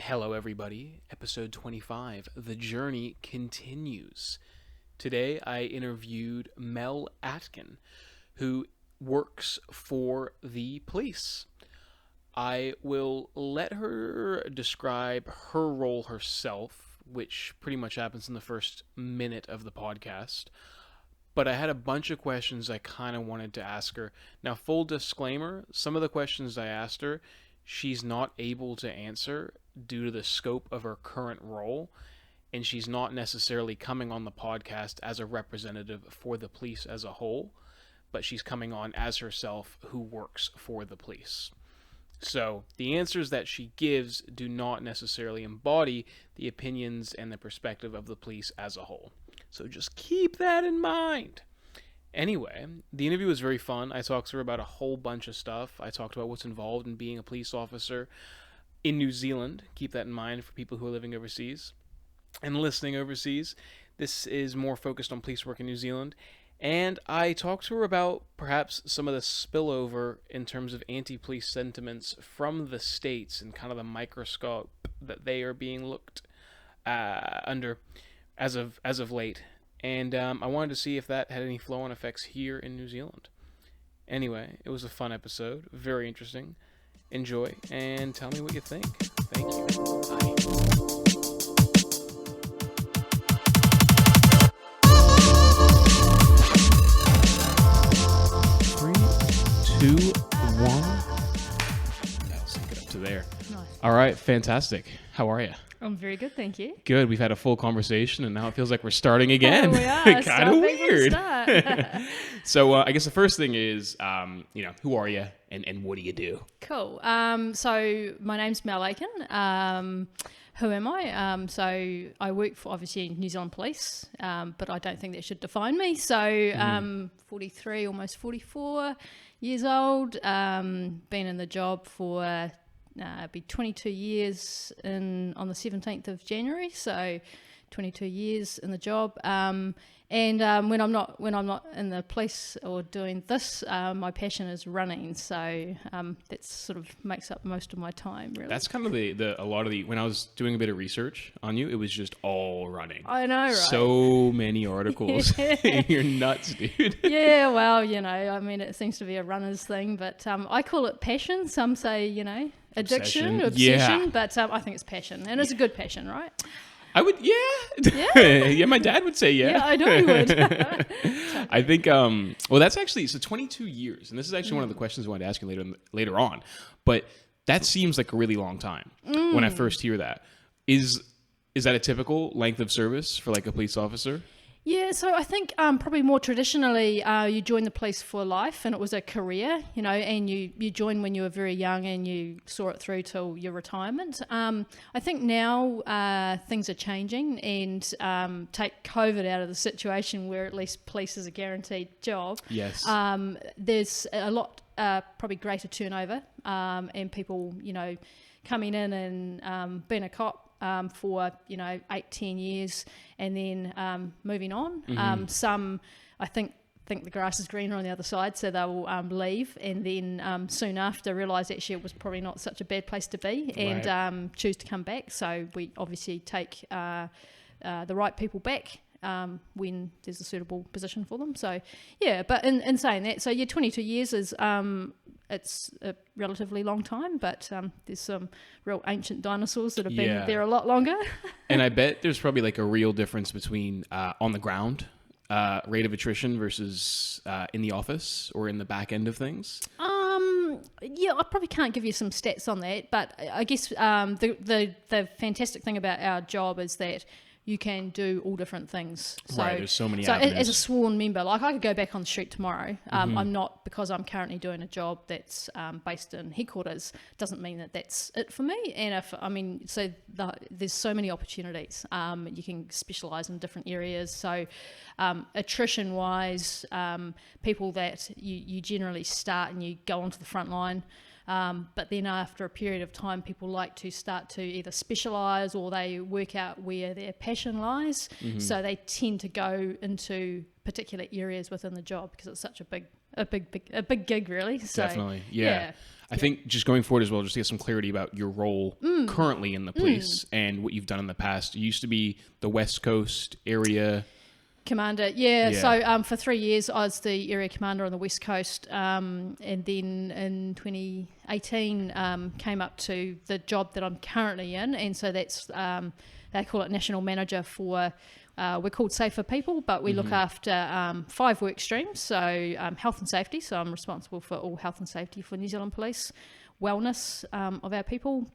Hello, everybody. Episode 25. The journey continues. Today, I interviewed Mel Aitken, who works for the police. I will let her describe her role herself, which pretty much happens in the first minute of the podcast. But I had a bunch of questions I kind of wanted to ask her. Now, full disclaimer, some of the questions I asked her, she's not able to answer due to the scope of her current role, and she's not necessarily coming on the podcast as a representative for the police as a whole, but she's coming on as herself who works for the police. So the answers that she gives do not necessarily embody the opinions and the perspective of the police as a whole. So just keep that in mind. Anyway, the interview was very fun. I talked to her about a whole bunch of stuff. I talked about what's involved in being a police officer in New Zealand. Keep that in mind for people who are living overseas and listening overseas. This is more focused on police work in New Zealand. And I talked to her about perhaps some of the spillover in terms of anti-police sentiments from the States and kind of the microscope that they are being looked under as of late. And I wanted to see if that had any flow-on effects here in New Zealand. Anyway, it was a fun episode. Very interesting. Enjoy, and tell me what you think. Thank you. Bye. 3, 2, 1. That'll sync it up to there. Nice. All right, fantastic. How are you? I'm very good, thank you. Good. We've had a full conversation, and now it feels like we're starting again. Oh, we are. Kind of weird. So I guess the first thing is, who are you, and what do you do? cool. So my name's Mel Aitken. Who am I? So I work for, obviously, New Zealand Police, but I don't think that should define me. So 43, almost 44 years old. Been in the job for be 22 years on the 17th of January, so 22 years in the job. And when I'm not in the police or doing this, my passion is running. So that sort of makes up most of my time, really. That's kind of a lot of the, when I was doing a bit of research on you, it was just all running. I know, right? So many articles. You're nuts, dude. Yeah, well, it seems to be a runner's thing, but I call it passion. Some say, addiction, obsession, but I think it's passion, and it's a good passion, right? I would, yeah, my dad would say yeah. Yeah, I know he would. I think, that's actually, so 22 years, and this is actually one of the questions I wanted to ask you later on, but that seems like a really long time when I first hear that. Is that a typical length of service for like a police officer? Yeah, so I think probably more traditionally you join the police for life, and it was a career, and you joined when you were very young and you saw it through till your retirement. I think now things are changing, and take COVID out of the situation where at least police is a guaranteed job. Yes. There's a lot, probably greater turnover, and people, coming in and being a cop for 8-10 years and then moving on. Some I think the grass is greener on the other side, so they will leave, and then soon after realise actually it was probably not such a bad place to be, and choose to come back. So we obviously take the right people back when there's a suitable position for them. So yeah, but in saying that, so 22 years is it's a relatively long time, but there's some real ancient dinosaurs that have been there a lot longer. And I bet there's probably like a real difference between on the ground rate of attrition versus in the office or in the back end of things. Yeah, I probably can't give you some stats on that, but I guess the fantastic thing about our job is that you can do all different things. So, right, there's so many So avenues. as a sworn member, like I could go back on the street tomorrow. I'm not, because I'm currently doing a job that's based in headquarters, doesn't mean that that's it for me. And there's so many opportunities. You can specialise in different areas. So attrition-wise, people that you generally start and you go onto the front line. But then after a period of time, people like to start to either specialise or they work out where their passion lies. So they tend to go into particular areas within the job because it's such a big a big gig, really. So, Definitely, yeah. I think just going forward as well, just to get some clarity about your role currently in the police and what you've done in the past. You used to be the West Coast area commander. Yeah. So for 3 years, I was the area commander on the West Coast, and then in 2018 came up to the job that I'm currently in, and so that's they call it national manager for. We're called Safer People, but we look after 5 work streams. So health and safety. So I'm responsible for all health and safety for New Zealand Police, wellness of our people,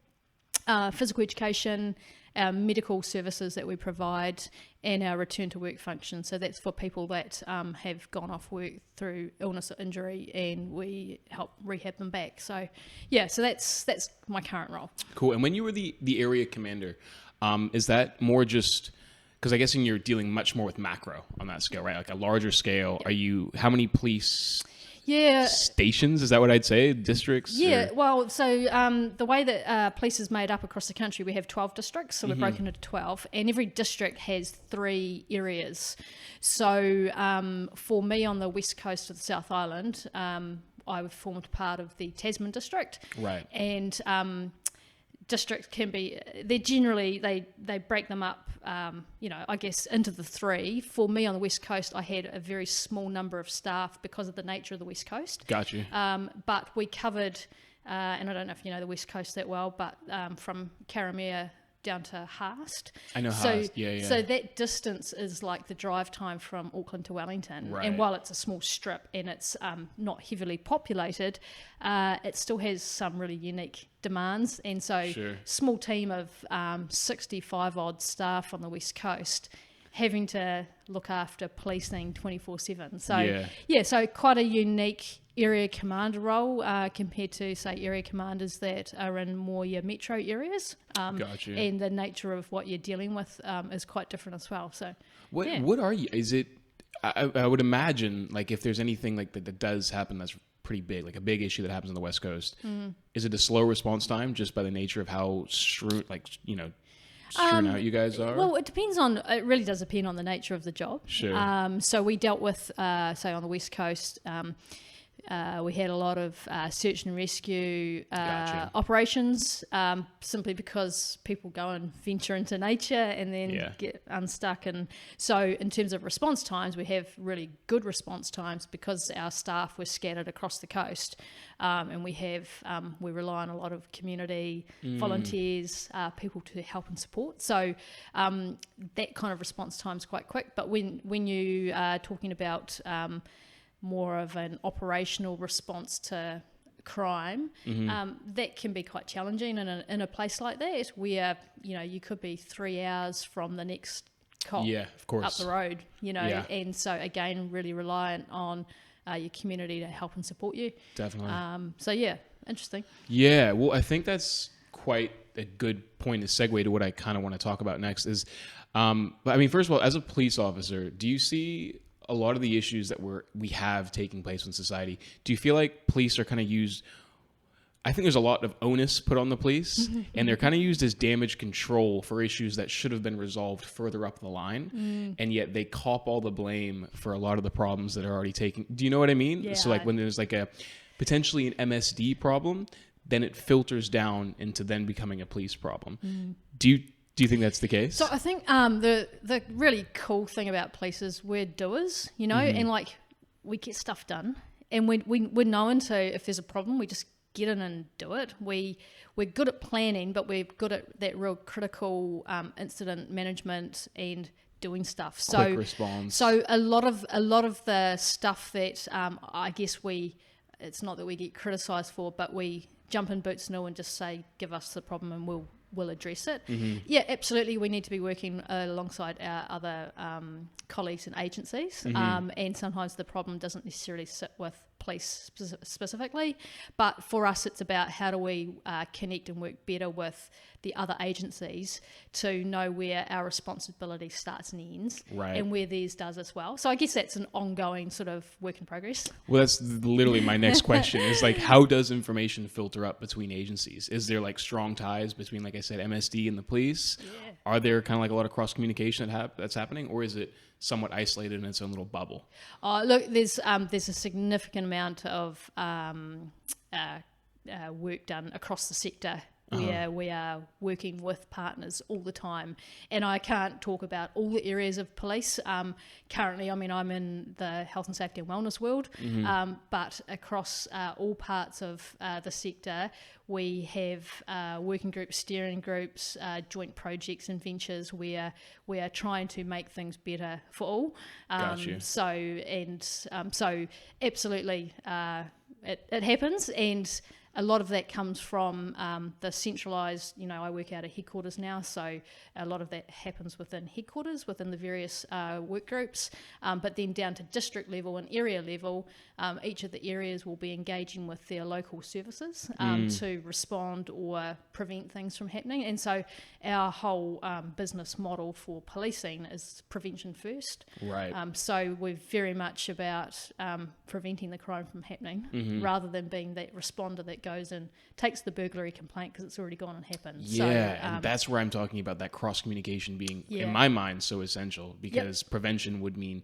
physical education, our medical services that we provide, and our return to work function. So that's for people that have gone off work through illness or injury, and we help rehab them back. So so that's my current role. Cool. And when you were the area commander, is that more just... Because I guess you're dealing much more with macro on that scale, right? Like a larger scale. Are you, how many police stations, is that what I'd say? Districts? Yeah, well, so the way that police is made up across the country, we have 12 districts, so we're broken into 12, and every district has 3 areas. So for me on the west coast of the South Island, I formed part of the Tasman district. Right. And districts can be, they're generally, they break them up, I guess into the 3. For me on the West Coast, I had a very small number of staff because of the nature of the West Coast. Gotcha. But we covered, and I don't know if you know the West Coast that well, but from Karamea down to Haast. I know Haast, yeah. So that distance is like the drive time from Auckland to Wellington. Right. And while it's a small strip and it's not heavily populated, it still has some really unique demands. And so small team of 65 odd staff on the West Coast having to look after policing 24/7. So so quite a unique area commander role compared to, say, area commanders that are in more your metro areas. Gotcha. And the nature of what you're dealing with is quite different as well. So, what are you? Is it? I would imagine, like, if there's anything like that does happen that's pretty big, like a big issue that happens on the West Coast, is it a slow response time just by the nature of how strewn out you guys are? Well, it really does depend on the nature of the job. Sure. So we dealt with, say, on the West Coast, we had a lot of search and rescue operations, simply because people go and venture into nature and then get unstuck. And so in terms of response times, we have really good response times because our staff were scattered across the coast. And we rely on a lot of community volunteers, people to help and support. So that kind of response time is quite quick. But when you are talking about more of an operational response to crime, that can be quite challenging in a place like that where, you could be 3 hours from the next cop up the road, and so again, really reliant on your community to help and support you. Definitely. Interesting. Yeah, well, I think that's quite a good point to segue to what I kind of want to talk about next is, but I mean, first of all, as a police officer, do you see a lot of the issues that we have taking place in society? Do you feel like police are kind of used? I think there's a lot of onus put on the police, and they're kind of used as damage control for issues that should have been resolved further up the line, and yet they cop all the blame for a lot of the problems that are already taking. Do you know what I mean? Yeah. So like when there's like a potentially an MSD problem, then it filters down into then becoming a police problem. Do you think that's the case? So I think the really cool thing about police is we're doers, and like we get stuff done, and we're known to, if there's a problem, we just get in and do it. We're good at planning, but we're good at that real critical incident management and doing stuff. So quick response. So a lot of the stuff that I guess it's not that we get criticised for, but we jump in boots and all and just say, give us the problem and we'll address it. Yeah, absolutely. We need to be working alongside our other colleagues and agencies. And sometimes the problem doesn't necessarily sit with police specifically, but for us it's about how do we connect and work better with the other agencies to know where our responsibility starts and ends, right, and where theirs does as well. So I guess that's an ongoing sort of work in progress. Well, that's literally my next question is like, how does information filter up between agencies? Is there like strong ties between, like I said, MSD and the police? Yeah. Are there kind of like a lot of cross communication that's happening, or is it somewhat isolated in its own little bubble? Look, there's a significant amount of work done across the sector where we are working with partners all the time. And I can't talk about all the areas of police. Currently, I mean, I'm in the health and safety and wellness world, but across all parts of the sector, we have working groups, steering groups, joint projects and ventures where we are trying to make things better for all. Got you. So absolutely, it happens, and a lot of that comes from the centralised, I work out of headquarters now, so a lot of that happens within headquarters, within the various work groups, but then down to district level and area level, each of the areas will be engaging with their local services to respond or prevent things from happening. And so our whole business model for policing is prevention first. Right. So we're very much about preventing the crime from happening rather than being that responder that goes and takes the burglary complaint because it's already gone and happened. Yeah, so, and that's where I'm talking about that cross communication being, Yeah. in my mind, so essential, because prevention would mean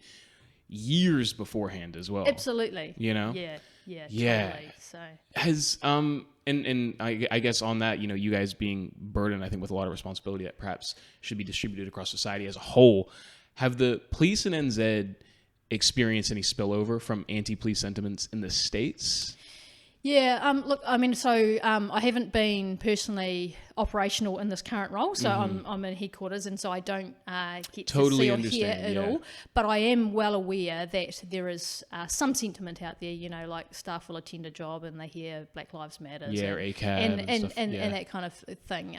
years beforehand as well. Absolutely. Yeah. Yeah. Totally. So Has and I guess on that, you guys being burdened, I think, with a lot of responsibility that perhaps should be distributed across society as a whole, have the police in NZ experienced any spillover from anti-police sentiments in the States? Yeah, look, I mean, so I haven't been personally operational in this current role, so I'm in headquarters, and so I don't get Totally to see or hear understand, it all. But I am well aware that there is some sentiment out there, like staff will attend a job and they hear Black Lives Matter, Or ACAB and stuff, and that kind of thing.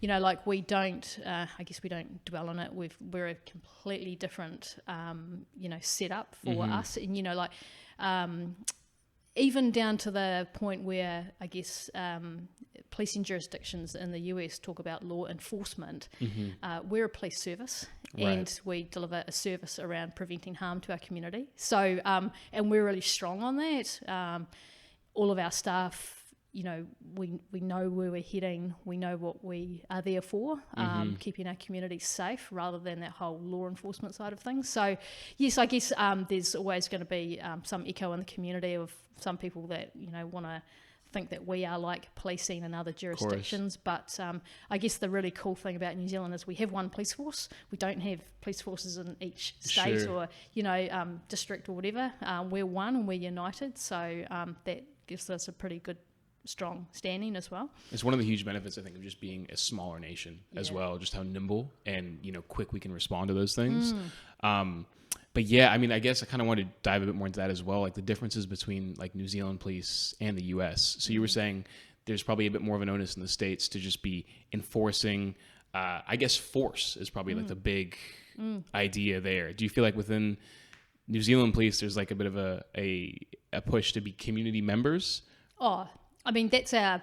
Like we don't, I guess we don't dwell on it. We're a completely different, setup for us, and even down to the point where I guess policing jurisdictions in the US talk about law enforcement. We're a police service, and we deliver a service around preventing harm to our community. So, and we're really strong on that. All of our staff, we know where we're heading. We know what we are there for, keeping our community safe rather than that whole law enforcement side of things. So, yes, I guess there's always going to be some echo in the community of some people that, want to think that we are like policing in other jurisdictions. But I guess the really cool thing about New Zealand is we have one police force. We don't have police forces in each state or, district or whatever. We're one and we're united. So that gives us a pretty good strong standing as well. It's one of the huge benefits, I think, of just being a smaller nation as well, just how nimble and quick we can respond to those things. But yeah, I mean, I guess I kind of want to dive a bit more into that as well, like the differences between like New Zealand police and the US. So you were saying there's probably a bit more of an onus in the States to just be enforcing, I guess force is probably like the big idea there. Do you feel like within New Zealand police there's like a bit of a push to be community members? Oh, I mean, that's at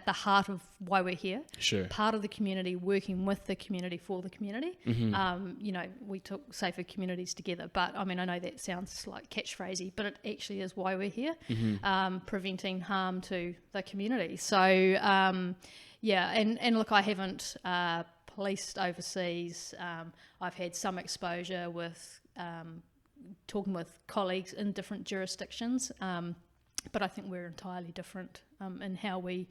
the heart of why we're here. Sure. Part of the community, working with the community for the community. We took safer communities together. But I mean, I know that sounds like catchphrasy, but it actually is why we're here, preventing harm to the community. So, and look, I haven't policed overseas. I've had some exposure with talking with colleagues in different jurisdictions. But I think we're entirely different in how we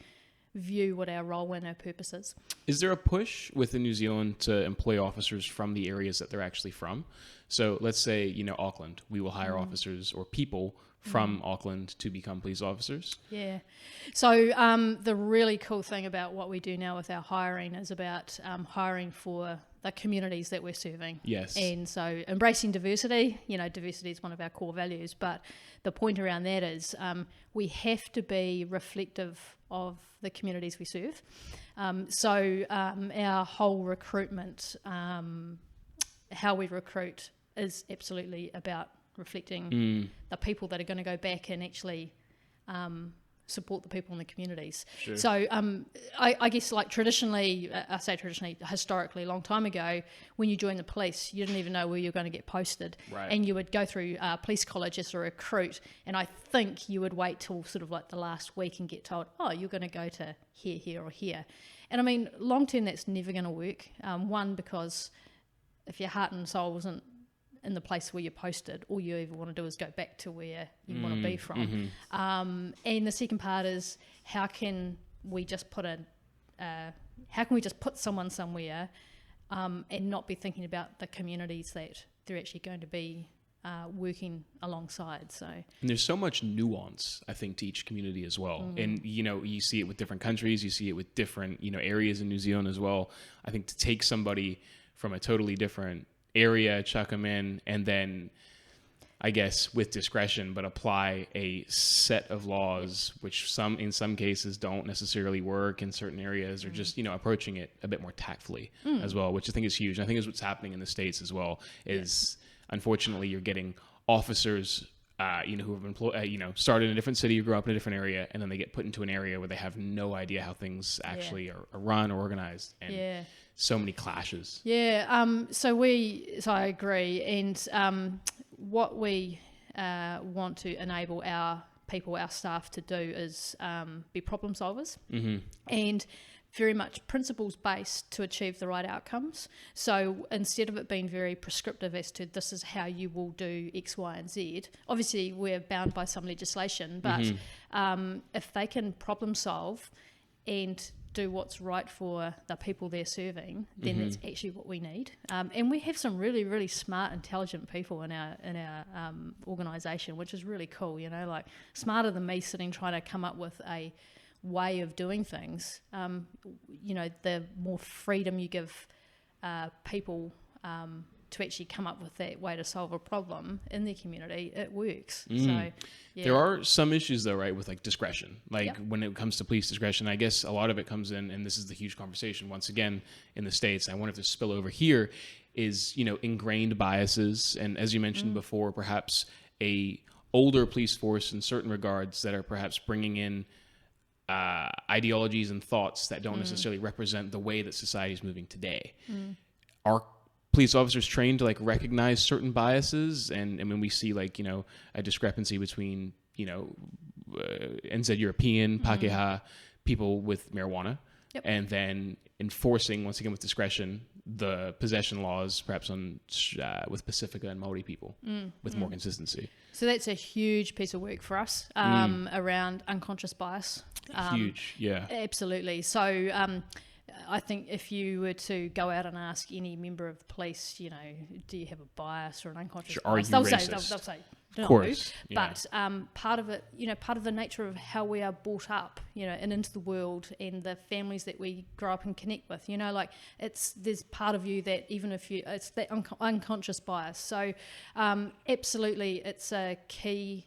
view what our role and our purpose is. Is there a push within New Zealand to employ officers from the areas that they're actually from? So let's say, Auckland, we will hire officers or people from Auckland to become police officers. Yeah. So the really cool thing about what we do now with our hiring is about hiring for the communities that we're serving. Yes. And so embracing diversity, diversity is one of our core values, but the point around that is we have to be reflective of the communities we serve. So our whole recruitment, how we recruit is absolutely about reflecting the people that are going to go back and actually support the people in the communities. Sure. So I guess like traditionally, historically, a long time ago, when you joined the police, you didn't even know where you were going to get posted. Right. And you would go through police college as a recruit, and I think you would wait till sort of like the last week and get told, oh, you're going to go to here, here or here. And I mean, long term, that's never going to work. One, because if your heart and soul wasn't in the place where you're posted, all you ever want to do is go back to where you want to be from. And the second part is, how can we just put someone somewhere and not be thinking about the communities that they're actually going to be working alongside. So, and there's so much nuance, I think, to each community as well. And, you know, you see it with different countries, you see it with different, you know, areas in New Zealand as well. I think to take somebody from a totally different area, chuck them in, and then, I guess, with discretion, but apply a set of laws, which in some cases don't necessarily work in certain areas, or just, you know, approaching it a bit more tactfully as well, which I think is huge. And I think is what's happening in the States as well, is unfortunately you're getting officers, you know, who have you know, started in a different city, grew up in a different area, and then they get put into an area where they have no idea how things actually are run or organized. And so many clashes. So I agree. And what we want to enable our people, our staff to do is be problem solvers and very much principles based to achieve the right outcomes. So instead of it being very prescriptive as to this is how you will do X, Y, and Z, obviously we're bound by some legislation, but if they can problem solve and do what's right for the people they're serving, then that's actually what we need. And we have some really, really smart, intelligent people in our organisation, which is really cool. You know, like smarter than me sitting trying to come up with a way of doing things. You know, the more freedom you give people to actually come up with that way to solve a problem in their community, it works. So, there are some issues though, right, with like discretion, like when it comes to police discretion. I guess a lot of it comes in, and this is the huge conversation once again in the States. I wonder if this spill over here is, you know, ingrained biases, and as you mentioned before, perhaps a older police force in certain regards that are perhaps bringing in ideologies and thoughts that don't necessarily represent the way that society is moving today. Are police officers trained to like recognize certain biases, and when we see like, you know, a discrepancy between, you know, NZ European, Pākehā people with marijuana, and then enforcing once again with discretion the possession laws perhaps on with Pacifica and Māori people with more consistency. So that's a huge piece of work for us around unconscious bias. Huge, yeah. Absolutely. So I think if you were to go out and ask any member of the police, you know, do you have a bias or an unconscious bias? They'll say no. Of course, but part of it, you know, part of the nature of how we are brought up, you know, and into the world, and the families that we grow up and connect with, you know, like there's part of you that even if it's that unconscious bias. So absolutely, it's a key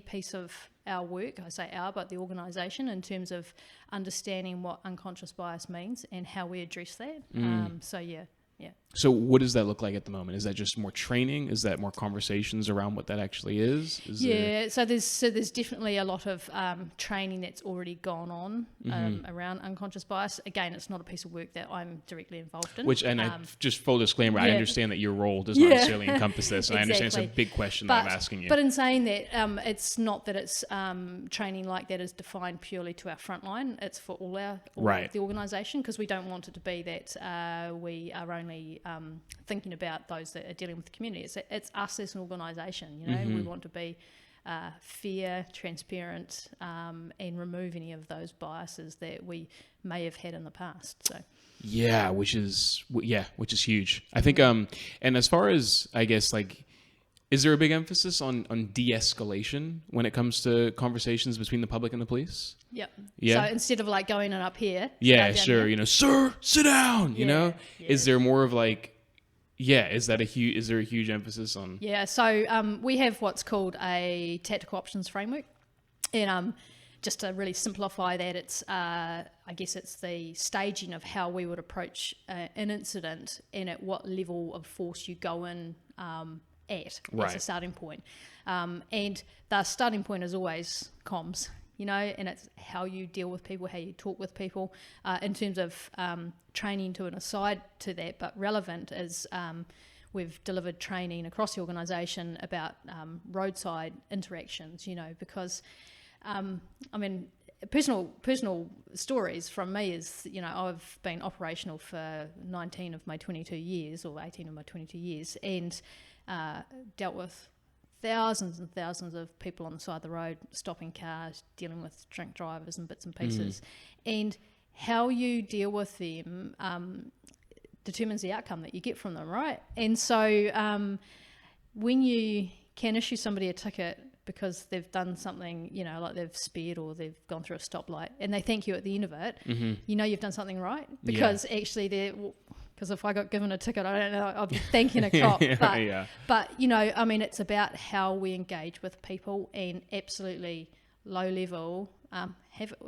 piece of our work. I say our, but the organisation, in terms of understanding what unconscious bias means and how we address that. So what does that look like at the moment? Is that just more training? Is that more conversations around what that actually is? So there's definitely a lot of training that's already gone on around unconscious bias. Again, it's not a piece of work that I'm directly involved in. I just full disclaimer, I understand that your role does not necessarily encampus this, and I understand it's a big question that I'm asking you. But in saying that, it's not that it's training like that is defined purely to our frontline. It's for all the organisation, because we don't want it to be that we are only thinking about those that are dealing with the community. It's us as an organisation, you know. We want to be fair, transparent, and remove any of those biases that we may have had in the past. So which is huge. I think and as far as, I guess, like, is there a big emphasis on de-escalation when it comes to conversations between the public and the police? Yep. Yeah. So instead of like going on up here. Yeah, sure. Here. You know, sir, sit down. You know, is there more of like, is there a huge emphasis on? Yeah. So we have what's called a tactical options framework, and just to really simplify that, it's I guess it's the staging of how we would approach an incident and at what level of force you go in at as a Right. starting point. And the starting point is always comms, and it's how you deal with people, how you talk with people. In terms of training, to an aside to that, but relevant is we've delivered training across the organisation about roadside interactions, because, personal stories from me is, I've been operational for 19 of my 22 years, or 18 of my 22 years, and dealt with thousands and thousands of people on the side of the road, stopping cars, dealing with drunk drivers and bits and pieces. And how you deal with them determines the outcome that you get from them, right? And so when you can issue somebody a ticket because they've done something, like they've sped or they've gone through a stoplight, and they thank you at the end of it, you've done something right. Because actually because if I got given a ticket, I don't know, I'd be thanking a cop. But it's about how we engage with people, and absolutely low level,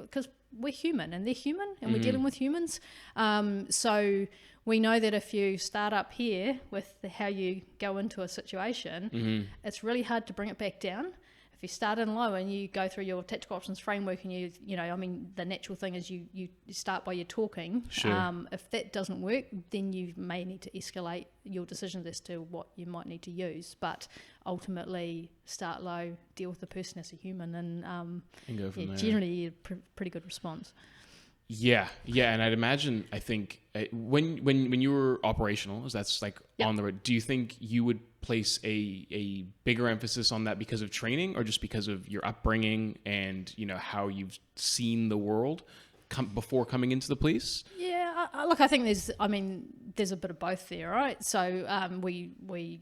because we're human and they're human and we're dealing with humans. So we know that if you start up here with how you go into a situation, it's really hard to bring it back down. If you start in low and you go through your tactical options framework, and the natural thing is you start by your talking. Sure. If that doesn't work, then you may need to escalate your decisions as to what you might need to use. But ultimately, start low, deal with the person as a human, and go from there. Generally, pretty good response. Yeah, and I think when you were operational, that's like on the road, do you think you would place a bigger emphasis on that because of training, or just because of your upbringing and how you've seen the world before coming into the police? Yeah, look, I think there's a bit of both there, right? So we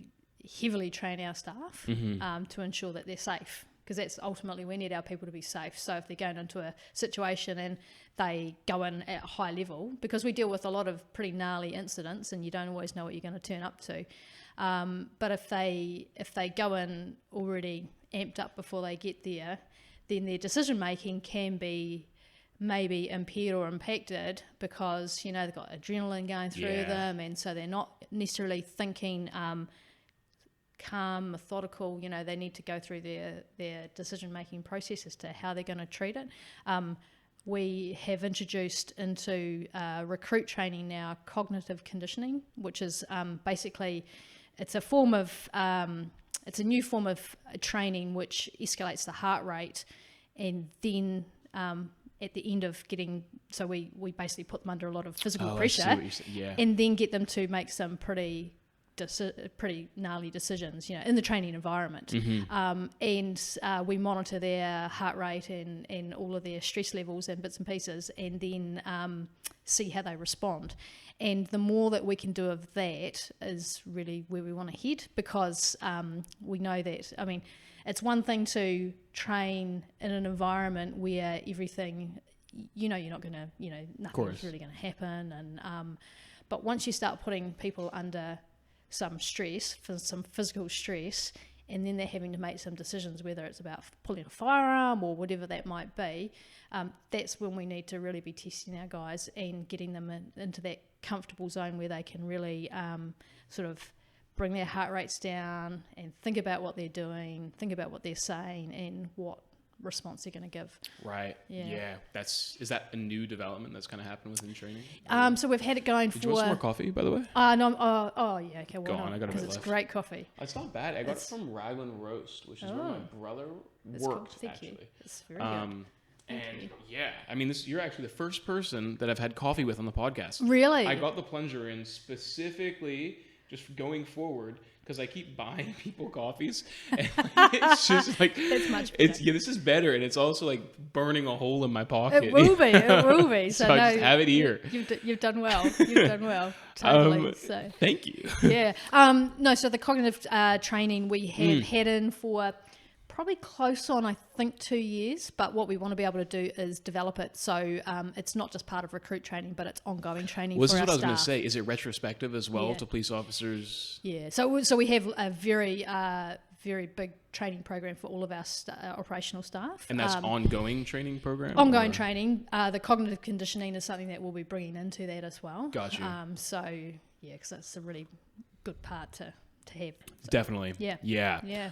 heavily train our staff to ensure that they're safe, because that's ultimately, we need our people to be safe. So if they're going into a situation and they go in at a high level, because we deal with a lot of pretty gnarly incidents and you don't always know what you're going to turn up to. But if they go in already amped up before they get there, then their decision making can be maybe impaired or impacted, because they've got adrenaline going through them, and so they're not necessarily thinking calm, methodical. They need to go through their decision making process as to how they're going to treat it. We have introduced into recruit training now cognitive conditioning, which is basically it's a new form of training which escalates the heart rate, and then at the end of so we basically put them under a lot of physical pressure, and then get them to make some pretty gnarly decisions, in the training environment. And we monitor their heart rate and all of their stress levels and bits and pieces, and then see how they respond. And the more that we can do of that is really where we want to head, because we know that, it's one thing to train in an environment where everything, you're not going to, nothing's really going to happen. And but once you start putting people under some stress, for some physical stress, and then they're having to make some decisions, whether it's about pulling a firearm or whatever that might be, that's when we need to really be testing our guys and getting them into that comfortable zone where they can really sort of bring their heart rates down and think about what they're doing, think about what they're saying, and what response they're going to give. Right. Yeah. Is that a new development that's kind of happened within training? So we've had it going for. Did you want some more coffee, by the way? No. Yeah. Okay. Well, go on. I got a bit it's left. Great coffee. It's not bad. I got it from Raglan Roast, which is where my brother worked. Thank actually. You. It's very good. And you're actually the first person that I've had coffee with on the podcast. Really? I got the plunger in specifically just going forward, because I keep buying people coffees, and it's just like it's much better. This is better, and it's also like burning a hole in my pocket. It will be. So I just have it here. You've done well. You've done well. Totally. Thank you. Yeah. No. So the cognitive training we have had in for probably close on, I think, 2 years. But what we want to be able to do is develop it. So it's not just part of recruit training, but it's ongoing training for our staff. This is what I was going to say. Is it retrospective as well to police officers? Yeah. So we have a very big training program for all of our operational staff. And that's ongoing training program? Ongoing training. The cognitive conditioning is something that we'll be bringing into that as well. Gotcha. So, yeah, because that's a really good part to to have. So, Definitely. Yeah.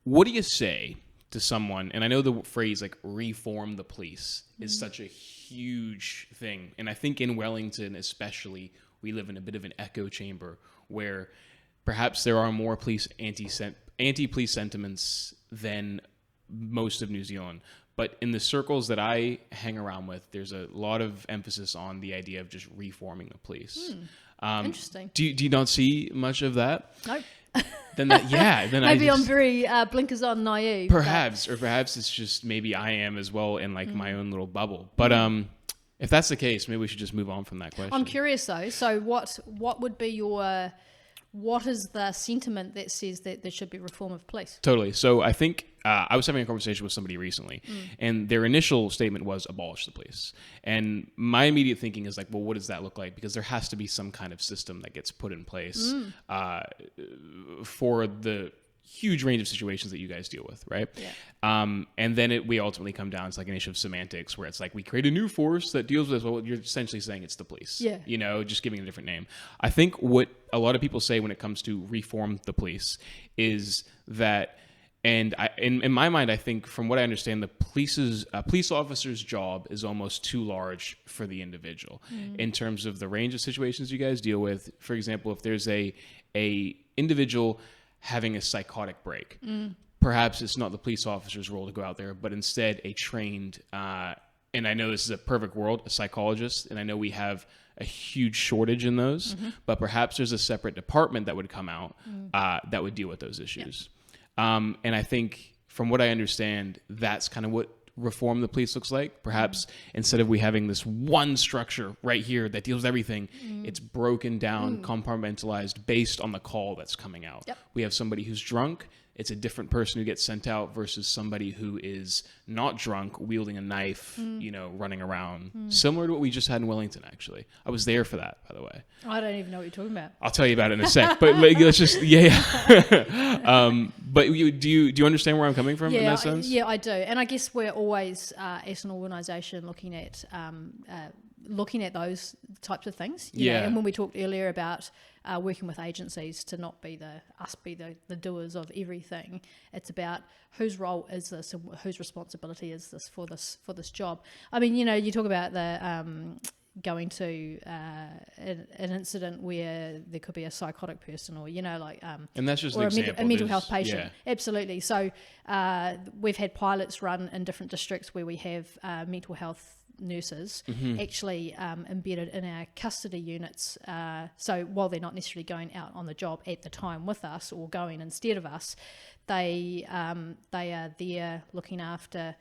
What do you say to someone, and I know the phrase like reform the police is such a huge thing, and I think in Wellington especially, we live in a bit of an echo chamber where perhaps there are more police anti-police sentiments than most of New Zealand. But in the circles that I hang around with, there's a lot of emphasis on the idea of just reforming the police. Interesting. Do you not see much of that? Nope. Then maybe I'm very blinkers on naive. Perhaps it's just maybe I am as well in like my own little bubble. But if that's the case, maybe we should just move on from that question. I'm curious though. So what would be what is the sentiment that says that there should be reform of police? Totally. So I think I was having a conversation with somebody recently, and their initial statement was abolish the police. And my immediate thinking is like, well, what does that look like? Because there has to be some kind of system that gets put in place for the huge range of situations that you guys deal with, right? Yeah. And then we ultimately come down to like an issue of semantics where it's like we create a new force that deals with this. Well, you're essentially saying it's the police. Yeah. You know, just giving it a different name. I think what a lot of people say when it comes to reform the police is that, and in my mind, I think from what I understand, the police officer's job is almost too large for the individual in terms of the range of situations you guys deal with. For example, if there's a individual having a psychotic break, perhaps it's not the police officer's role to go out there, but instead a trained, and I know this is a perfect world, a psychologist, and I know we have a huge shortage in those, but perhaps there's a separate department that would come out that would deal with those issues. And I think from what I understand, that's kind of what reform the police looks like. Perhaps instead of we having this one structure right here that deals with everything, it's broken down, compartmentalized based on the call that's coming out. Yep. We have somebody who's drunk. It's a different person who gets sent out versus somebody who is not drunk, wielding a knife, running around. Similar to what we just had in Wellington, actually. I was there for that, by the way. I don't even know what you're talking about. I'll tell you about it in a sec. But like, let's just, but do you understand where I'm coming from in that sense? Yeah, I do. And I guess we're always, as an organisation, looking at those types of things. You know, and when we talked earlier about working with agencies to not be the doers of everything, it's about whose role is this and whose responsibility is this for this job. I mean, you talk about the going to an incident where there could be a psychotic person, or and that's just or an example. a mental health patient. Absolutely. So we've had pilots run in different districts where we have mental health nurses actually embedded in our custody units. So while they're not necessarily going out on the job at the time with us or going instead of us, they are there looking after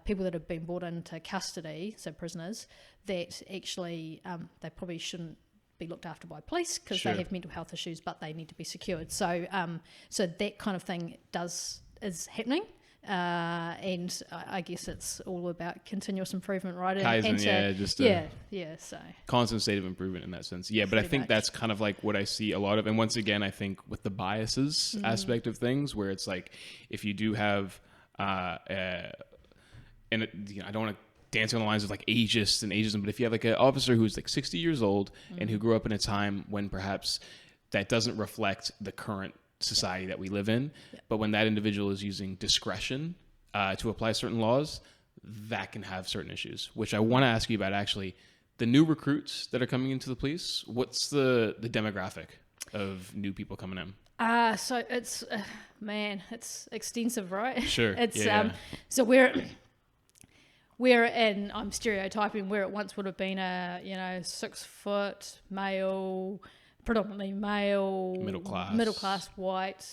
people that have been brought into custody, so prisoners, that actually they probably shouldn't be looked after by police because they have mental health issues, but they need to be secured. So so that kind of thing is happening. And I guess it's all about continuous improvement, right? Kaizen, so constant state of improvement in that sense. Yeah, but I think that's kind of like what I see a lot of. And once again, I think with the biases aspect of things, where it's like if you do have, I don't want to dance on the lines of like ageist and ageism, but if you have like an officer who's like 60 years old and who grew up in a time when perhaps that doesn't reflect the current society that we live in, but when that individual is using discretion to apply certain laws, that can have certain issues, which I want to ask you about. Actually, the new recruits that are coming into the police, what's the demographic of new people coming in? So it's it's extensive, right? Sure. It's so we're in, I'm stereotyping, where it once would have been a 6 foot male, predominantly male, middle class white,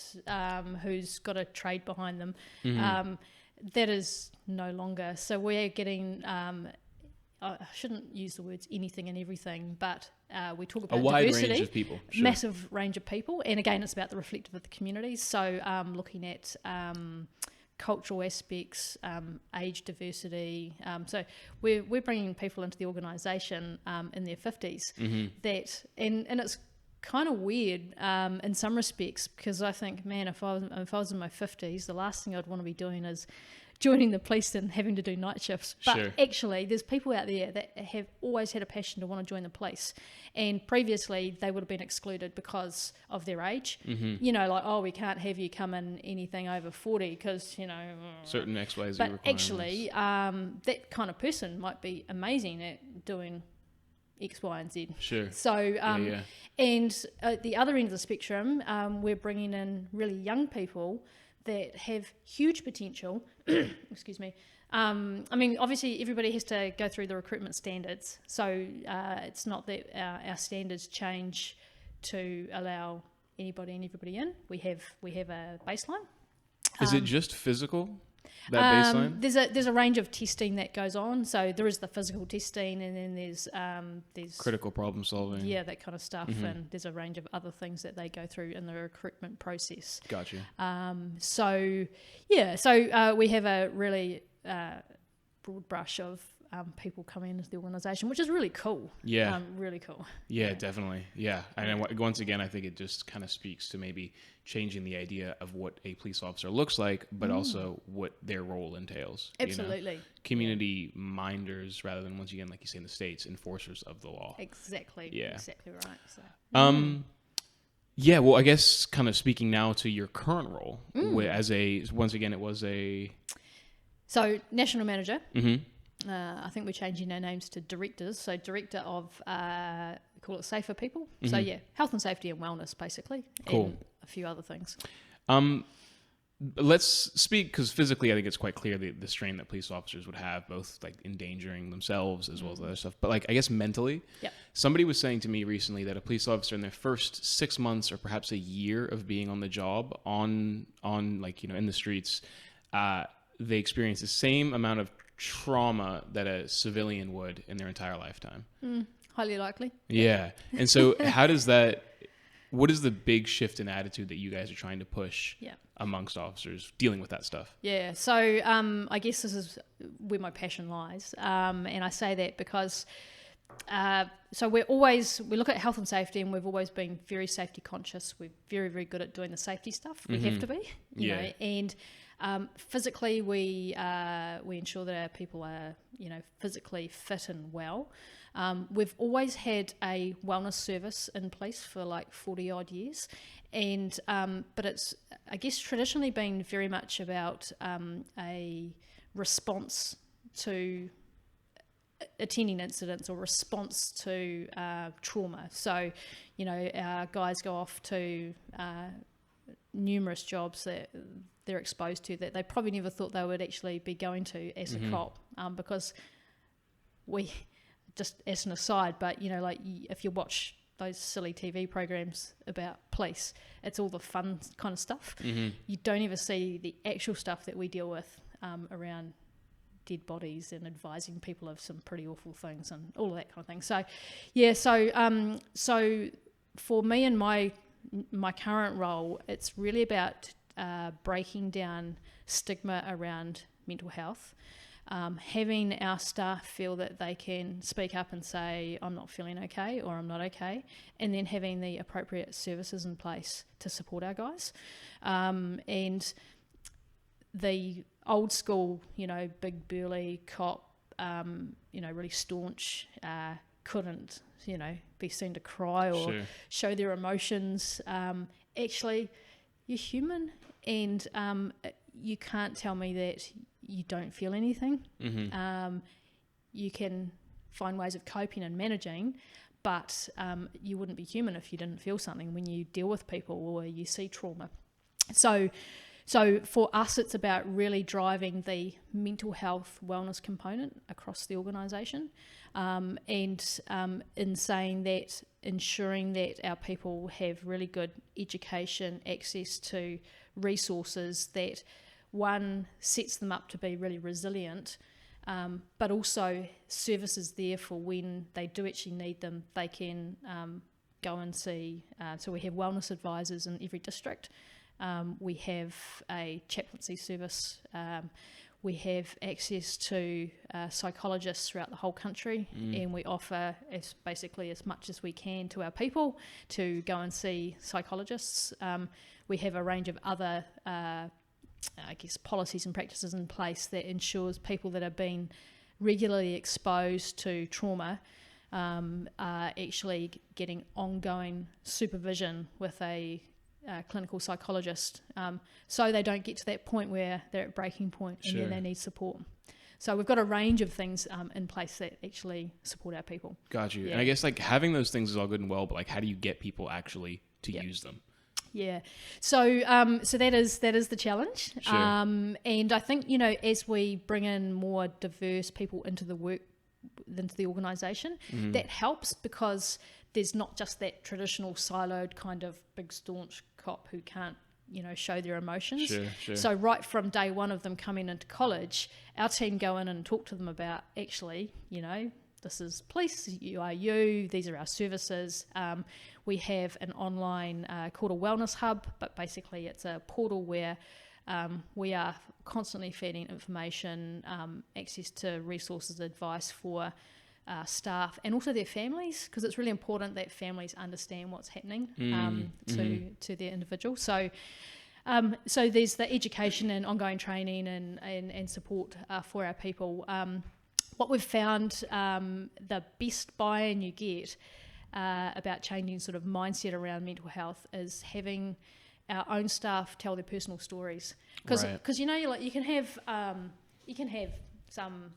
who's got a trade behind them. That is no longer. So we're getting, I shouldn't use the words anything and everything, but we talk about a wide diversity, range of people, massive range of people. And again, it's about the reflective of the community. So looking at cultural aspects, age diversity. So we're bringing people into the organisation in their 50s that, and it's kind of weird in some respects, because I think, man, if I was in my 50s, the last thing I'd want to be doing is joining the police than having to do night shifts. But Sure. actually, there's people out there that have always had a passion to want to join the police. And previously, they would have been excluded because of their age. You know, like, oh, we can't have you come in anything over 40 because, you know... Certain XYZ But requirements. actually, that kind of person might be amazing at doing X, Y, and Z. Sure. So, and at the other end of the spectrum, we're bringing in really young people that have huge potential. Excuse me. I mean, obviously, everybody has to go through the recruitment standards. So it's not that our standards change to allow anybody and everybody in. We have a baseline. Is it just physical? That baseline? There's a range of testing that goes on. So there is the physical testing, and then there's Critical problem solving. yeah, that kind of stuff, and there's a range of other things that they go through in the recruitment process. Gotcha. So we have a really broad brush of people coming into the organisation, which is really cool. Yeah. Really cool. Yeah, definitely. Yeah. And once again, I think it just kind of speaks to maybe changing the idea of what a police officer looks like, but also what their role entails. Absolutely. You know? Community minders rather than, once again, like you say in the States, enforcers of the law. Exactly. Yeah. Exactly right. So. Yeah, well, I guess kind of speaking now to your current role, where once again, it was a... So, national manager. I think we're changing our names to directors. So, director of, call it Safer People. So, yeah, health and safety and wellness, basically. Cool. And a few other things. Let's speak, because physically I think it's quite clear the strain that police officers would have, both like endangering themselves as well as other stuff. But like, I guess mentally, somebody was saying to me recently that a police officer in their first 6 months or perhaps a year of being on the job on like, you know, in the streets, they experience the same amount of trauma that a civilian would in their entire lifetime. Highly likely. Yeah. And so what is the big shift in attitude that you guys are trying to push amongst officers dealing with that stuff? Yeah. So I guess this is where my passion lies. And I say that because so we look at health and safety, and we've always been very safety conscious. We're very, very good at doing the safety stuff. We have to be, you know, and physically we ensure that our people are, you know, physically fit and well. We've always had a wellness service in place for like 40 odd years, and but it's, I guess, traditionally been very much about a response to attending incidents or response to trauma. So, you know, our guys go off to numerous jobs that they're exposed to that they probably never thought they would actually be going to as a cop, because we, just as an aside, but, you know, like if you watch those silly TV programs about police, it's all the fun kind of stuff. You don't ever see the actual stuff that we deal with around dead bodies and advising people of some pretty awful things and all of that kind of thing. So, yeah, so for me and my current role, it's really about breaking down stigma around mental health, having our staff feel that they can speak up and say, I'm not feeling okay or I'm not okay, and then having the appropriate services in place to support our guys. And the old school, you know, big burly cop, you know, really staunch, couldn't, you know, be seen to cry or show their emotions. Actually, you're human, and you can't tell me that you don't feel anything. You can find ways of coping and managing, but you wouldn't be human if you didn't feel something when you deal with people or you see trauma. So for us, it's about really driving the mental health wellness component across the organisation, and in saying that, ensuring that our people have really good education, access to resources that, one, sets them up to be really resilient, but also services there for when they do actually need them, they can go and see. So we have wellness advisors in every district. We have a chaplaincy service. We have access to psychologists throughout the whole country, and we offer basically as much as we can to our people to go and see psychologists. We have a range of other I guess, policies and practices in place that ensures people that have been regularly exposed to trauma are actually getting ongoing supervision with a clinical psychologist, so they don't get to that point where they're at breaking point and then they need support. So we've got a range of things in place that actually support our people. Got you. Yeah. And I guess like having those things is all good and well, but like how do you get people actually to use them? Yeah. So that is the challenge. Sure. And I think, you know, as we bring in more diverse people into the organisation, that helps, because there's not just that traditional siloed kind of big staunch cop who can't, you know, show their emotions. Sure. So right from day one of them coming into college, our team go in and talk to them about, actually, you know, this is police, you are you, these are our services. We have an online called a wellness hub, but basically it's a portal where we are constantly feeding information, access to resources, advice for staff and also their families, because it's really important that families understand what's happening to their individual. So there's the education and ongoing training and support for our people. What we've found, the best buy-in you get about changing sort of mindset around mental health is having our own staff tell their personal stories. Because you know, you can have some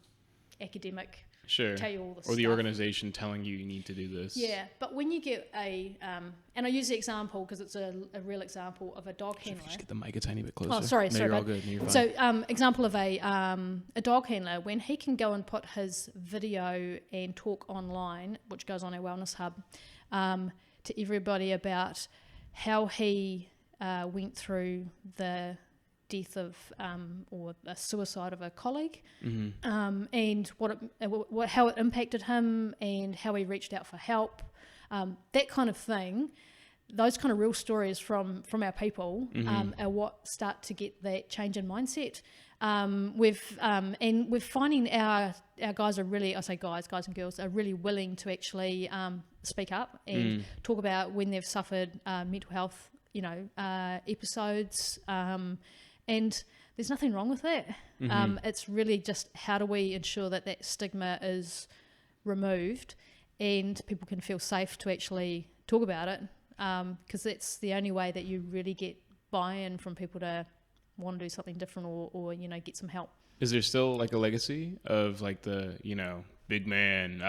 academic tell you all this or the stuff. Organization telling you need to do this. Yeah, but when you get and I use the example because it's a real example of a dog handler. Just get the mic a tiny bit closer. Oh, sorry, no, you're all good. No, you're fine. So, example of a dog handler, when he can go and put his video and talk online, which goes on our wellness hub, to everybody about how he went through the death of or a suicide of a colleague, and how it impacted him and how he reached out for help, that kind of thing. Those kind of real stories from our people are what start to get that change in mindset. We're finding our guys are really, I say guys and girls are really willing to actually speak up and talk about when they've suffered mental health, you know, episodes. And there's nothing wrong with that. It's really just how do we ensure that stigma is removed and people can feel safe to actually talk about it, because that's the only way that you really get buy-in from people to want to do something different or you know, get some help. Is there still like a legacy of like the, you know, big man?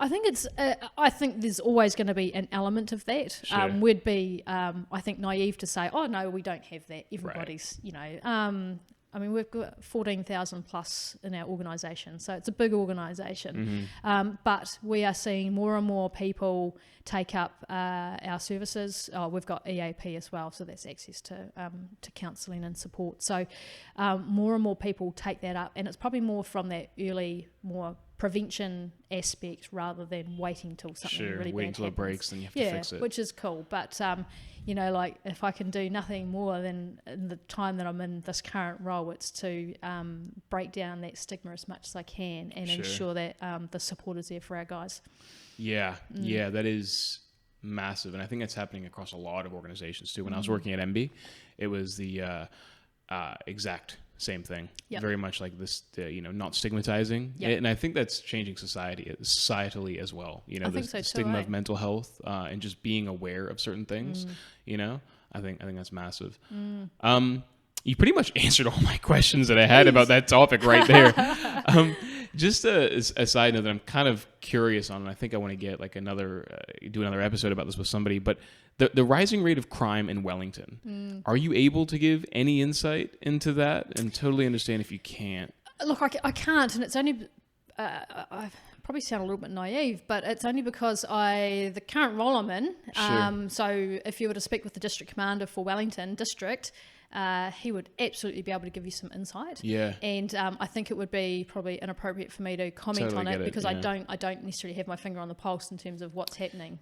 I think there's always going to be an element of that. Sure. We'd be, I think, naive to say, oh no, we don't have that. Everybody's, you know, I mean, we've got 14,000 plus in our organisation, so it's a big organisation. But we are seeing more and more people take up our services. We've got EAP as well, so that's access to counselling and support. So more and more people take that up, and it's probably more from that early, more prevention aspect rather than waiting till something really bad happens. Waiting till it breaks, then you have to fix it. Which is cool. But, you know, like if I can do nothing more than in the time that I'm in this current role, it's to break down that stigma as much as I can and ensure that the support is there for our guys. Yeah, that is massive. And I think that's happening across a lot of organizations too. When I was working at MB, it was the exact same thing. Very much like this, you know, not stigmatizing. And I think that's changing societally as well. You know, the stigma of mental health and just being aware of certain things, you know, I think that's massive. You pretty much answered all my questions that I had about that topic right there. Just a side note that I'm kind of curious on, and I think I want to get like do another episode about this with somebody, but the rising rate of crime in Wellington, are you able to give any insight into that? And totally understand if you can't. Look, I can't, and it's only, I probably sound a little bit naive, but it's only because the current role I'm in, so if you were to speak with the district commander for Wellington district, he would absolutely be able to give you some insight. And I think it would be probably inappropriate for me to comment on it because I don't necessarily have my finger on the pulse in terms of what's happening.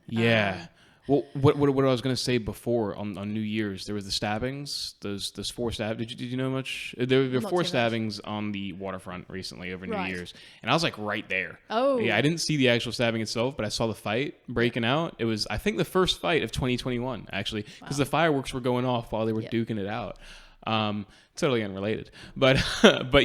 Well, what I was going to say before on New Year's, there was the stabbings. Those 4 stabbings. Did you know much? There were 4 stabbings on the waterfront recently over New Year's, and I was like right there. I didn't see the actual stabbing itself, but I saw the fight breaking out. It was, I think, the first fight of 2021 actually, because the fireworks were going off while they were duking it out. Totally unrelated, but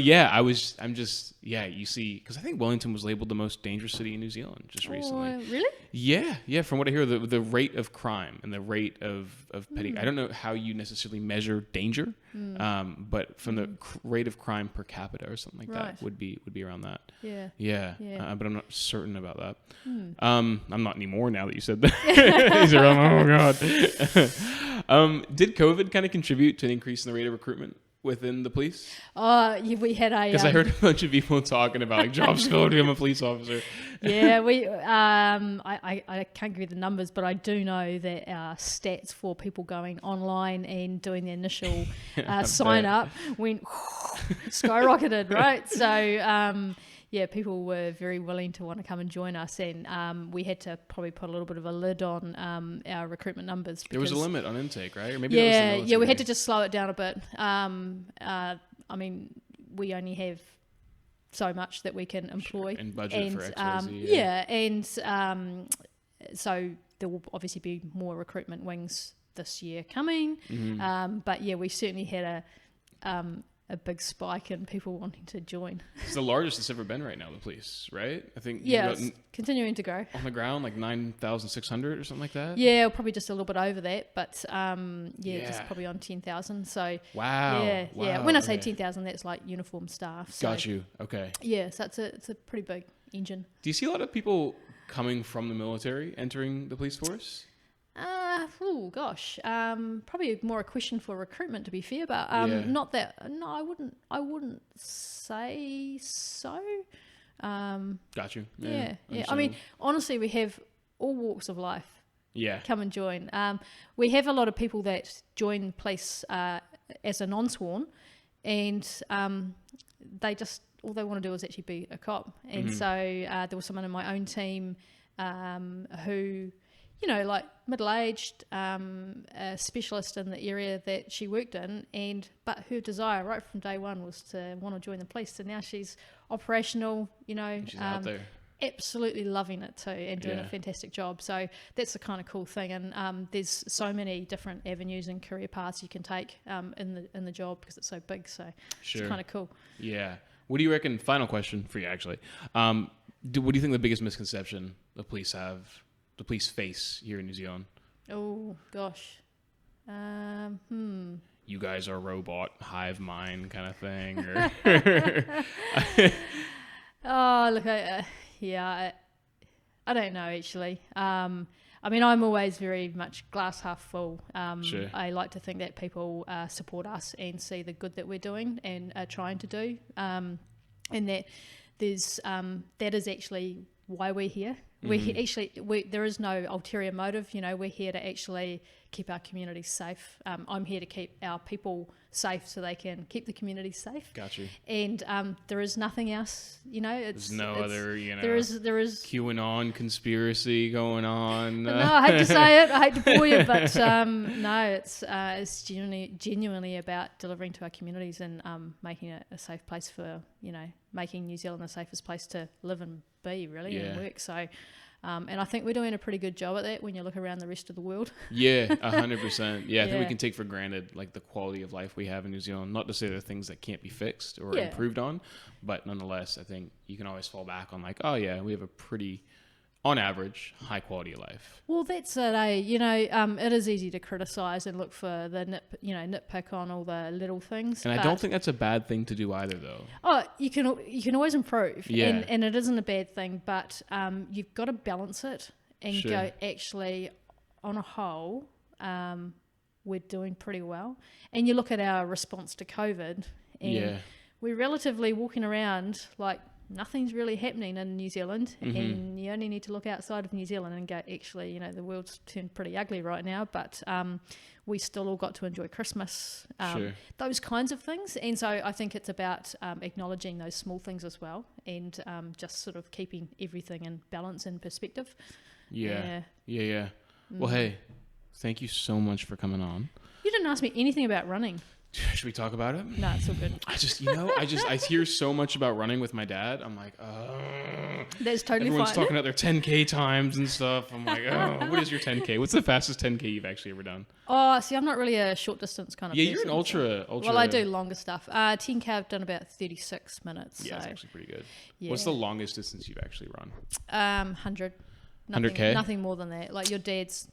you see, because I think Wellington was labeled the most dangerous city in New Zealand just recently. Really? Yeah. From what I hear, the rate of crime and the rate of petty. I don't know how you necessarily measure danger, but from the rate of crime per capita or something like that would be around that. Yeah. But I'm not certain about that. I'm not anymore now that you said that. These are, oh god. Did COVID kind of contribute to an increase in the rate of recruitment within the police? We had a... Because I heard a bunch of people talking about like jobs filled to become a police officer. Yeah, I can't give you the numbers, but I do know that our stats for people going online and doing the initial sign up went skyrocketed, right? So people were very willing to want to come and join us, and we had to probably put a little bit of a lid on our recruitment numbers. There was a limit on intake, right? Or maybe we had to just slow it down a bit. I mean, we only have so much that we can employ and budget for XYZ. So there will obviously be more recruitment wings this year coming. But we certainly had a big spike in people wanting to join. It's the largest it's ever been right now, the police, right? I think it's continuing to grow. On the ground, like 9,600 or something like that? Yeah, probably just a little bit over that, but just probably on 10,000. So wow. When I say 10,000, that's like uniform staff. So, got you. Okay. Yeah, so it's a pretty big engine. Do you see a lot of people coming from the military entering the police force? Probably more a question for recruitment, to be fair, but not that. No, I wouldn't say so. Got you. Yeah. I mean, honestly, we have all walks of life. Yeah. Come and join. We have a lot of people that join police as a non-sworn, and they just all they want to do is actually be a cop. And so there was someone in my own team who, like middle-aged, a specialist in the area that she worked in, but her desire right from day one was to want to join the police. So now she's operational, she's out there. Absolutely loving it too and doing a fantastic job. So that's the kind of cool thing. And there's so many different avenues and career paths you can take in the job because it's so big. So it's kind of cool. Yeah. What do you reckon? Final question for you, actually. What do you think the biggest misconception the police face here in New Zealand? Oh gosh. You guys are robot hive mind kind of thing, or look, I don't know actually. I mean, I'm always very much glass half full. Sure. I like to think that people support us and see the good that we're doing and are trying to do, and that there's that is actually why we're here. There is no ulterior motive. We're here to actually keep our communities safe. I'm here to keep our people safe so they can keep the community safe. Got you. And there is nothing else. There's no other. There is QAnon conspiracy going on. No, I hate to say it. I hate to bore you, but no, it's genuinely about delivering to our communities and making it a safe place for making New Zealand the safest place to live and be really and work. So. And I think we're doing a pretty good job at that when you look around the rest of the world. Yeah, 100%. Yeah, I think we can take for granted like the quality of life we have in New Zealand. Not to say there are things that can't be fixed or improved on, but nonetheless, I think you can always fall back on like, oh yeah, we have a pretty, on average, high quality of life. Well, that's it, eh? It is easy to criticise and look for the nitpick on all the little things. And I don't think that's a bad thing to do either, though. Oh, you can always improve, and it isn't a bad thing, but you've got to balance it and go, actually, on a whole, we're doing pretty well. And you look at our response to COVID, and we're relatively walking around like nothing's really happening in New Zealand, and you only need to look outside of New Zealand and go, actually, the world's turned pretty ugly right now, but we still all got to enjoy Christmas, those kinds of things. And so I think it's about acknowledging those small things as well, and just sort of keeping everything in balance and perspective. Yeah. Well, hey, thank you so much for coming on. You didn't ask me anything about running. Should we talk about it? No, it's all good. I hear so much about running with my dad. I'm like, That's totally everyone's fine. talking about their 10K times and stuff. I'm like, what is your 10K? What's the fastest 10K you've actually ever done? Oh, see, I'm not really a short distance kind of Yeah, person. you're an ultra. Well, I do longer stuff. 10K, I've done about 36 minutes. Yeah, so, it's actually pretty good. yeah. What's the longest distance you've actually run? 100. 100K? Nothing more than that. Like your dad's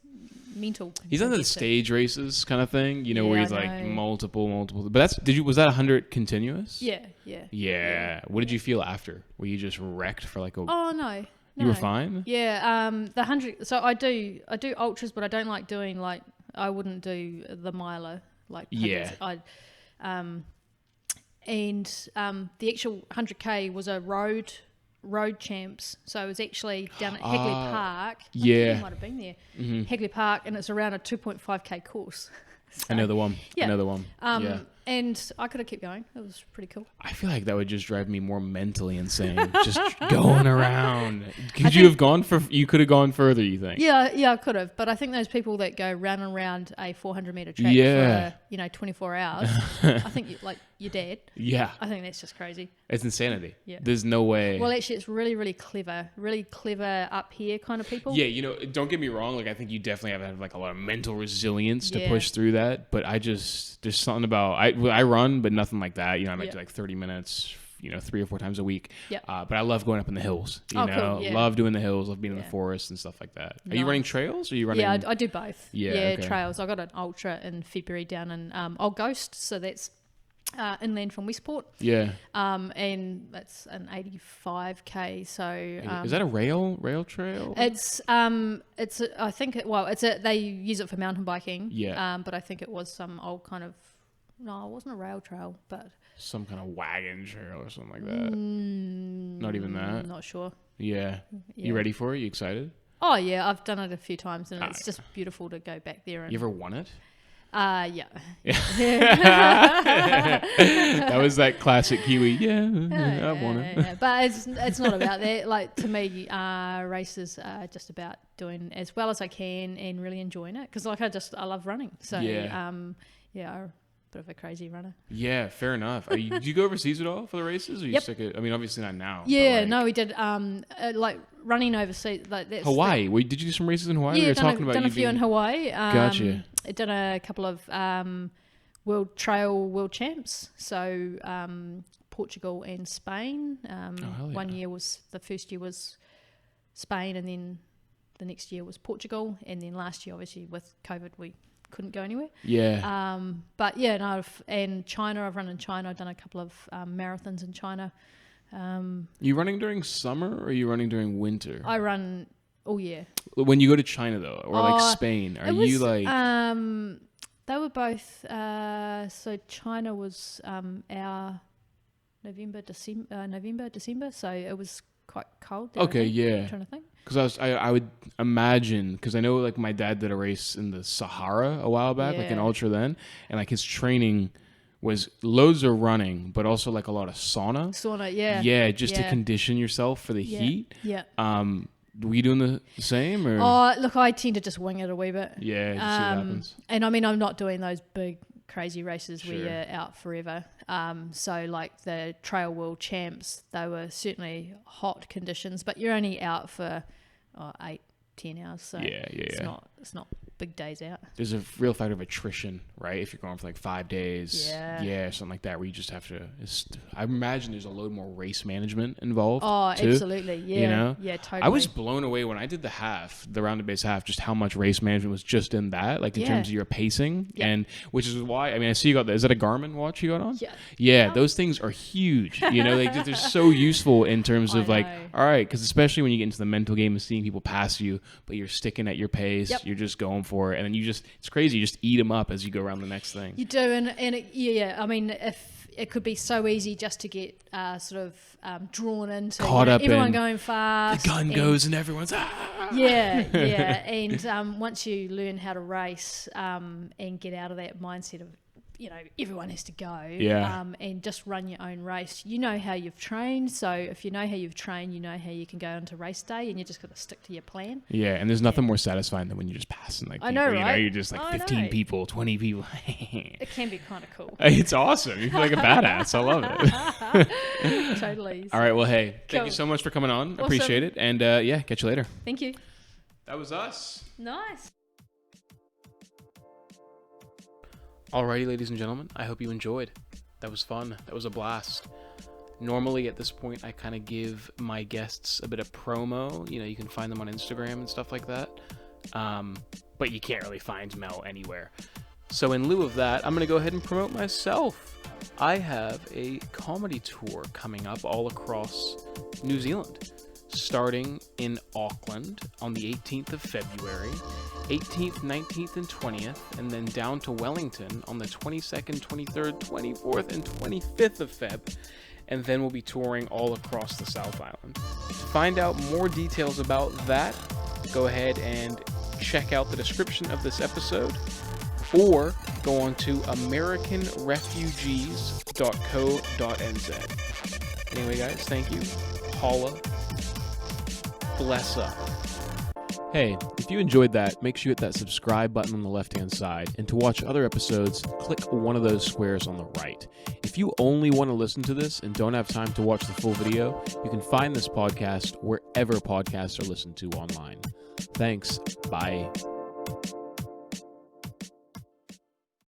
mental. He's done the stage races kind of thing, you know, where Yeah, he's I like know. multiple. But was that 100 continuous? Yeah. Yeah. What did you feel after? Were you just wrecked for like a? Oh no. You were fine. Yeah. The 100. So I do ultras, but I don't like doing like I wouldn't do the miler like. Yeah. The actual 100K was a road champs, so it was actually down at Hagley Park. I think Yeah. you might have been there. Hagley Park, and it's around a 2.5K course. So, I know the one. Yeah. I know the one. Yeah. And I could have kept going. It was pretty cool. I feel like that would just drive me more mentally insane. Just going around. You could have gone further, you think? Yeah, I could have. But I think those people that go round and round a 400-meter track for 24 hours, I think like your dad. Yeah. I think that's just crazy. It's insanity. Yeah. There's no way. Well, actually, it's really, really clever up here kind of people. Yeah, don't get me wrong. Like, I think you definitely have to have like a lot of mental resilience to Yeah. push through that. But there's something about, I run, but nothing like that. I might do like 30 minutes, 3 or 4 times a week. Yep. But I love going up in the hills. Cool, yeah. Love doing the hills, love being in the forest and stuff like that. Are you running trails or are you running? Yeah, I do both. Yeah, okay. Trails. I got an ultra in February down in Old Ghost, so that's inland from Westport. Yeah. And that's an 85K. So Is that a rail trail? They use it for mountain biking. Yeah. But I think it was some old kind of. No, it wasn't a rail trail, but Some kind of wagon trail or something like that. Not even that. Not sure. Yeah. You ready for it? You excited? Oh yeah, I've done it a few times, and it's just beautiful to go back there. And You ever won it? yeah. That was that classic Kiwi. Yeah, I won it. Yeah. But it's not about that. Like to me, races are just about doing as well as I can and really enjoying it. Because I love running. So I'm a bit of a crazy runner. Yeah, fair enough. Do you go overseas at all for the races? Or you Yep. stick it? I mean, obviously not now. Yeah, but no, we did. Like running overseas. Like that's Hawaii. Did you do some races in Hawaii? Yeah, We were done talking about a you few in Hawaii. Gotcha. I done a couple of world champs. So Portugal and Spain. hell yeah. The first year was Spain, and then the next year was Portugal, and then last year, obviously with COVID, we couldn't go anywhere. Yeah. But yeah, no, and China, I've run in China. I've done a couple of marathons in China. You running during summer or are you running during winter? I run all year. When you go to China though, or like Spain, you like? They were both. So China was our November, December. So it was quite cold there, Okay, yeah. I'm trying to think. Because I would imagine, because I know like my dad did a race in the Sahara a while back, like an Yeah. ultra then, and like his training was loads of running, but also like a lot of sauna. Sauna, yeah. Yeah, just to Yeah. condition yourself for the Yeah. heat. Yeah. Were you doing the same or? Oh, look, I tend to just wing it a wee bit. Yeah, just see what happens. And I mean, I'm not doing those big, crazy races where Sure. you're out forever. So like the Trail World Champs, they were certainly hot conditions, but you're only out for 8-10 hours. So Yeah. it's not big days out. There's a real factor of attrition, right? If you're going for like 5 days, Yeah. something like that, where you just have to. I imagine there's a load more race management involved. Oh, too, absolutely. Yeah. Yeah, totally. I was blown away when I did the rounded base half, just how much race management was just in that, like in terms of your pacing, and which is why I see you got that. Is that a Garmin watch you got on? Yeah. Yeah, those things are huge. They're so useful in terms of like, know. all right, because especially when you get into the mental game of seeing people pass you, but you're sticking at your pace, you're just going for it, and then it's crazy. You just eat them up as you go around the next thing. You do, and I mean, if it could be so easy just to get drawn into Caught up everyone in going fast. The gun goes and everyone's Yeah, and once you learn how to race and get out of that mindset of everyone has to go. Yeah. And just run your own race. You know how you've trained, so if you know how you've trained, you know how you can go into race day, and you just got to stick to your plan. Yeah, and there's nothing more satisfying than when you're just passing like I people, know, right? you're just like 15 people, 20 people. It can be kind of cool. It's awesome. You feel like a badass. I love it. Totally. All right, well, hey, thank Cool. you so much for coming on. Awesome. Appreciate it. And catch you later. Thank you. That was us. Nice. Alrighty, ladies and gentlemen, I hope you enjoyed. That was fun. That was a blast. Normally at this point, I kind of give my guests a bit of promo. You can find them on Instagram and stuff like that. But you can't really find Mel anywhere. So in lieu of that, I'm going to go ahead and promote myself. I have a comedy tour coming up all across New Zealand, starting in Auckland on the 18th of February, 18th, 19th, and 20th, and then down to Wellington on the 22nd, 23rd, 24th, and 25th of Feb, and then we'll be touring all across the South Island. To find out more details about that, go ahead and check out the description of this episode, or go on to americanrefugees.co.nz. Anyway, guys, thank you. Holla. Bless up. Hey, if you enjoyed that, make sure you hit that subscribe button on the left-hand side, and to watch other episodes, click one of those squares on the right. If you only want to listen to this and don't have time to watch the full video, you can find this podcast wherever podcasts are listened to online. Thanks. Bye.